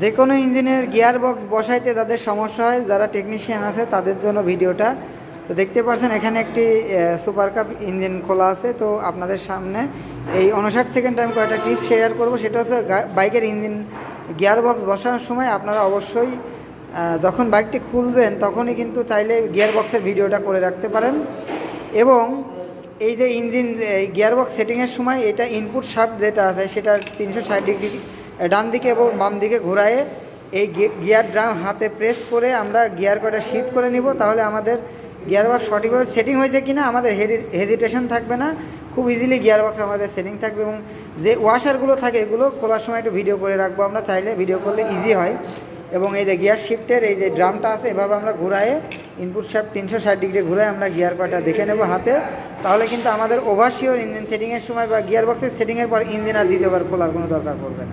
যে কোনো ইঞ্জিনের গিয়ার বক্স বসাইতে যাদের সমস্যা হয়, যারা টেকনিশিয়ান আছে তাদের জন্য ভিডিওটা। তো দেখতে পাচ্ছেন এখানে একটি সুপার কাপ ইঞ্জিন খোলা আছে। তো আপনাদের সামনে এই 59 সেকেন্ড আমি কয়েকটা টিপস শেয়ার করব। সেটা হচ্ছে বাইকের ইঞ্জিন গিয়ার বক্স বসানোর সময় আপনারা অবশ্যই যখন বাইকটি খুলবেন তখনই কিন্তু চাইলে গিয়ার বক্সের ভিডিওটা করে রাখতে পারেন। এবং এই যে ইঞ্জিন গিয়ার বক্স সেটিংয়ের সময় এটা ইনপুট শাফট যেটা আছে সেটা 360 ডিগ্রি ডান দিকে এবং বাম দিকে ঘোরায়ে এই গিয়ার ড্রাম হাতে প্রেস করে আমরা গিয়ার কয়টা শিফট করে নিব। তাহলে আমাদের গিয়ার বক্স সঠিকভাবে সেটিং হয়েছে কিনা আমাদের হেজিটেশন থাকবে না, খুব ইজিলি গিয়ার বক্স আমাদের সেটিং থাকবে। এবং যে ওয়াশারগুলো থাকে এগুলো খোলার সময় একটু ভিডিও করে রাখবো, আমরা চাইলে ভিডিও করলে ইজি হয়। এবং এই যে গিয়ার শিফটের এই যে ড্রামটা আছে এভাবে আমরা ঘুরায়ে ইনপুট শাফট 360 ডিগ্রি ঘুরায় আমরা গিয়ার কয়টা দেখে নেব হাতে। তাহলে কিন্তু আমাদের ওভারশিওর ইঞ্জিন সেটিংয়ের সময় বা গিয়ার বক্সের সেটিংয়ের পর ইঞ্জিন আর দ্বিতীয়বার খোলার কোনো দরকার পড়বে না।